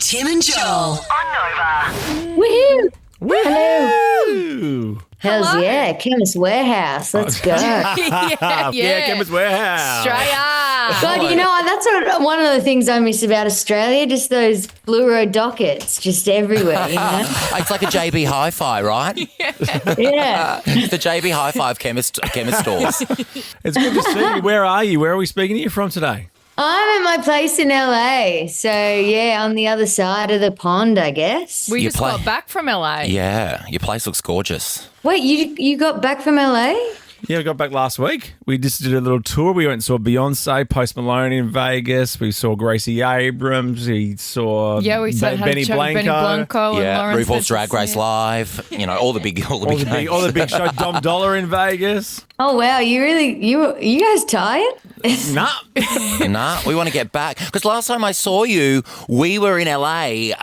Tim and Joel on Nova. Woohoo! Hello. Hells yeah, Chemist Warehouse. Let's go. Yeah, Chemist Warehouse. Australia. God, you know, that's one of the things I miss about Australia, just those fluoro dockets just everywhere, you know? It's like a JB Hi-Fi, right? Yeah. The JB Hi-Fi of chemist stores. It's good to see you. Where are you? Where are we speaking to you from today? I'm at my place in LA. So, yeah, on the other side of the pond, I guess. We You just play- got back from LA. Yeah, your place looks gorgeous. Wait, you got back from LA? Yeah, we got back last week. We just did a little tour. We went and saw Beyonce, Post Malone in Vegas. We saw Gracie Abrams. We saw We saw Benny Blanco. and Yeah, Lawrence RuPaul's Drag Fishburne. Race Live. You know, all the big All the big show. Dom Dollar in Vegas. Oh, wow. You guys tired? Nah. Nah, we want to get back. Because last time I saw you, we were in LA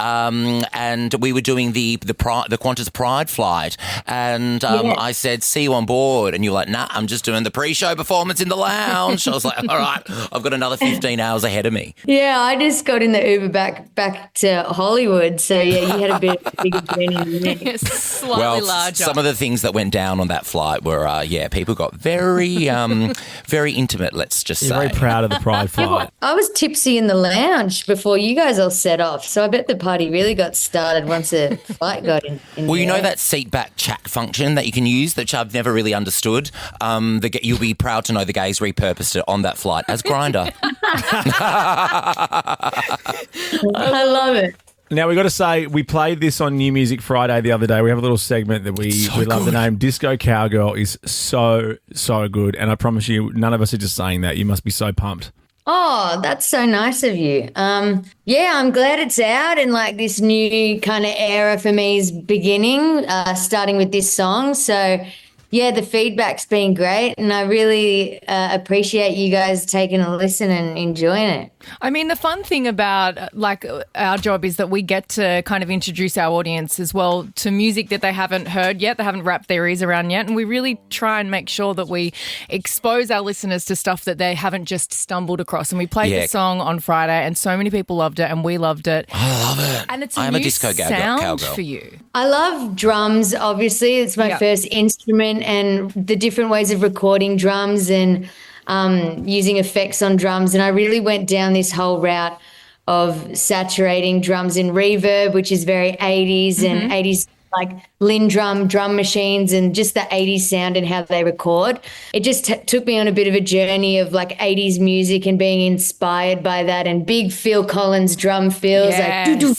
and we were doing the Qantas Pride flight. And I said, see you on board. And you were like, nah, I'm just doing the pre-show performance in the lounge. I was like, all right, I've got another 15 hours ahead of me. Yeah, I just got in the Uber back to Hollywood. So, yeah, you had a bit of a bigger journey than me. Slightly larger. Some of the things that went down on that flight were, people got very, very intimate, let's just You're say. very proud of the Pride flight. I was tipsy in the lounge before you guys all set off. So I bet the party really got started once the flight got in Well, you the know air. that seat back chat function that you can use, that I've never really understood? You'll be proud to know the gays repurposed it on that flight as Grindr. I love it. Now, we got to say, we played this on New Music Friday the other day. We have a little segment that we love the name. Disco Cowgirl is so good. And I promise you, none of us are just saying that. You must be so pumped. Oh, that's so nice of you. Yeah, I'm glad it's out and like this new kind of era for me is beginning, starting with this song. So, yeah, the feedback's been great and I really appreciate you guys taking a listen and enjoying it. I mean, the fun thing about our job is that we get to kind of introduce our audience as well to music that they haven't heard yet, they haven't wrapped their ears around yet. And we really try and make sure that we expose our listeners to stuff that they haven't just stumbled across. And we played this song on Friday and so many people loved it and we loved it. I love it. And it's I am new a disco sound cowgirl for you. I love drums, obviously. It's my first instrument and the different ways of recording drums and using effects on drums. And I really went down this whole route of saturating drums in reverb, which is very 80s and 80s like Lindrum drum machines and just the 80s sound and how they record. It just took me on a bit of a journey of like 80s music and being inspired by that and big Phil Collins drum fills like doo-doo,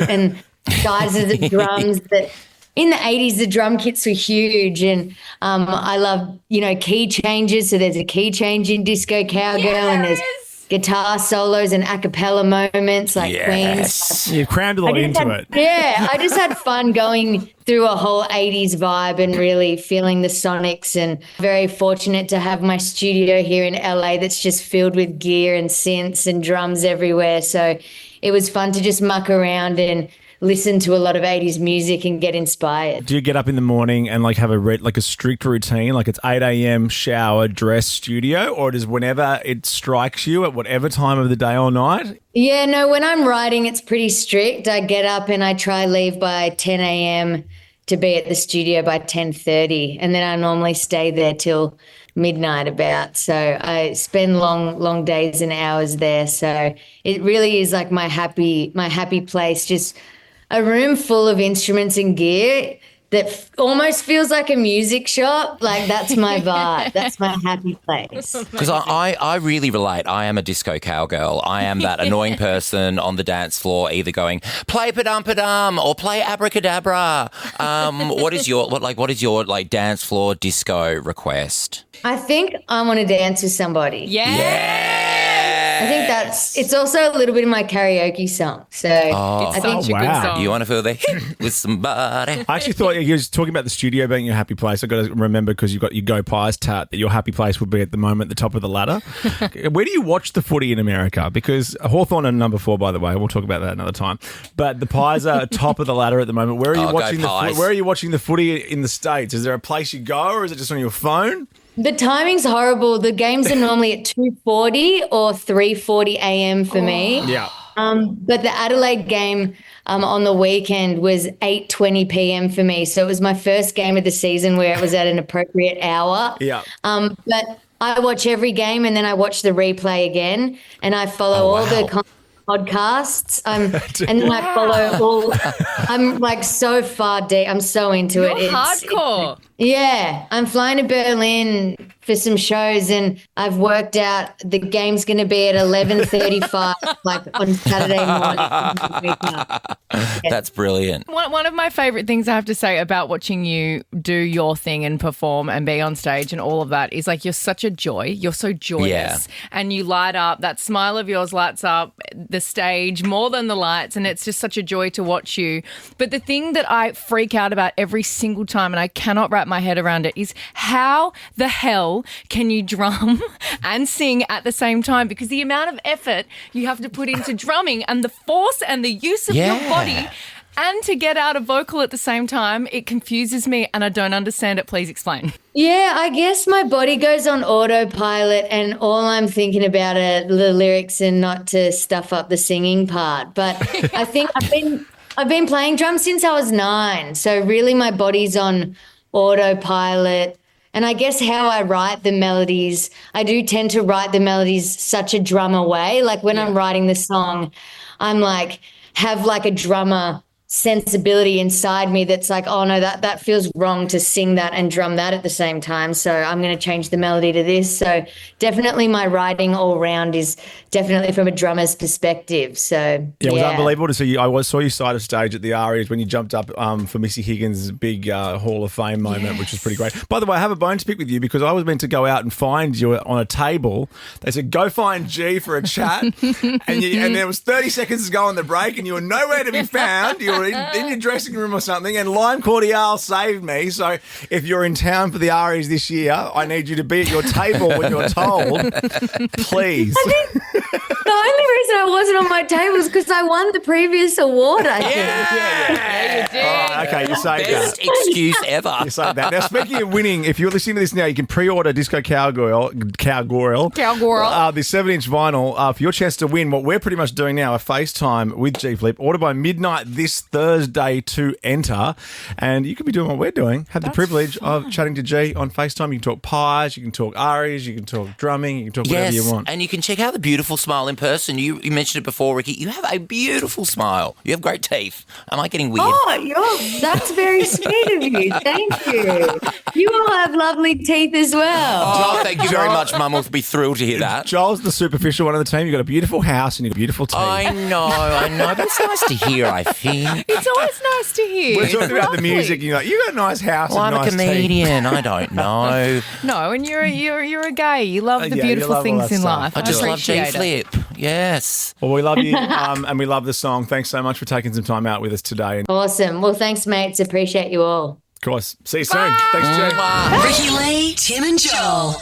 and guys of the drums that in the 80s, the drum kits were huge and I love, key changes. So there's a key change in Disco Cowgirl and there's guitar solos and a cappella moments like Queen's. You crammed a lot into it. Yeah, I just had fun going through a whole 80s vibe and really feeling the sonics and very fortunate to have my studio here in LA that's just filled with gear and synths and drums everywhere. So it was fun to just muck around and listen to a lot of 80s music and get inspired. Do you get up in the morning and like have a strict routine, like it's 8 a.m. shower, dress, studio, or does whenever it strikes you at whatever time of the day or night? Yeah, no, when I'm writing, it's pretty strict. I get up and I try leave by 10 a.m. to be at the studio by 10:30, and then I normally stay there till midnight about. So I spend long days and hours there. So it really is like my happy place, just a room full of instruments and gear that almost feels like a music shop. Like that's my vibe. That's my happy place. Because I really relate. I am a disco cowgirl. I am that annoying person on the dance floor either going, play padum or play abracadabra. What is your dance floor disco request? I think I want to dance with somebody. I think it's also a little bit of my karaoke song. So It's such a good song. You want to feel the hit with somebody? I actually thought you were talking about the studio being your happy place. I've got to remember because you've got your Go Pies tat that your happy place would be at the moment the top of the ladder. Where do you watch the footy in America? Because Hawthorn are number 4, by the way. We'll talk about that another time. But the Pies are top of the ladder at the moment. Where are you watching where are you watching the footy in the States? Is there a place you go or is it just on your phone? The timing's horrible. The games are normally at 2:40 or 3:40 a.m. for me. Yeah. But the Adelaide game on the weekend was 8:20 p.m. for me. So it was my first game of the season where it was at an appropriate hour. Yeah. But I watch every game and then I watch the replay again and I follow all the podcasts. And then I follow all. I'm like so far deep. I'm so into it. You're hardcore. Yeah, I'm flying to Berlin for some shows, and I've worked out the game's going to be at 11:35, like on Saturday morning. That's brilliant. One of my favourite things I have to say about watching you do your thing and perform and be on stage and all of that is like you're such a joy. You're so joyous and you light up. That smile of yours lights up the stage more than the lights, and it's just such a joy to watch you. But the thing that I freak out about every single time, and I cannot wrap my head around it, is how the hell can you drum and sing at the same time? Because the amount of effort you have to put into drumming and the force and the use of your body and to get out a vocal at the same time, it confuses me and I don't understand it. Please explain. Yeah, I guess my body goes on autopilot and all I'm thinking about are the lyrics and not to stuff up the singing part. But I think I've been playing drums since I was 9. So really my body's on autopilot. And I guess how I write the melodies, I do tend to write the melodies such a drummer way. Like when I'm writing the song, I'm like, have like a drummer sensibility inside me that's like, oh no, that feels wrong to sing that and drum that at the same time. So I'm going to change the melody to this. So definitely my writing all round is definitely from a drummer's perspective. So yeah, it was unbelievable to see you. I saw you side of stage at the Arias when you jumped up for Missy Higgins' big Hall of Fame moment, which was pretty great. By the way, I have a bone to pick with you because I was meant to go out and find you on a table. They said, go find G for a chat. and there was 30 seconds to go on the break and you were nowhere to be found. You were in your dressing room or something, and Lime Cordiale saved me. So if you're in town for the Arias this year, I need you to be at your table when you're told. Please. I think the only reason I wasn't on my table is because I won the previous award, I think. Yeah, you did. All right, okay, you saved Best that. excuse ever. You saved that. Now, speaking of winning, if you're listening to this now, you can pre-order Disco Cowgirl, the 7-inch vinyl for your chance to win what we're pretty much doing now, a FaceTime with G Flip. Order by midnight this Thursday to enter, and you could be doing what we're doing. Have the privilege of chatting to G on FaceTime. You can talk pies, you can talk Arias, you can talk drumming, you can talk whatever you want. And you can check out the beautiful smile in person. You mentioned it before, Ricky. You have a beautiful smile. You have great teeth. Am I getting weird? Oh, that's very sweet of you. Thank you. You all have lovely teeth as well. Oh, thank you very much, Mum. We'll be thrilled to hear that. Joel's the superficial one of the team. You've got a beautiful house and you've got beautiful teeth. I know. That's nice to hear, I think. It's always nice to hear. We're talking about the music and you're like, you got a nice house Well, and I'm nice a comedian. I don't know. No, and you're a gay. You love the Yeah, you beautiful love all things that in stuff. life. I just love G appreciate it. Flip. Yes. Well, we love you and we love the song. Thanks so much for taking some time out with us today. And Awesome. Well, thanks, mates. Appreciate you all. of course, see you soon. Thanks, Jay. Ricky Lee, Tim and Joel.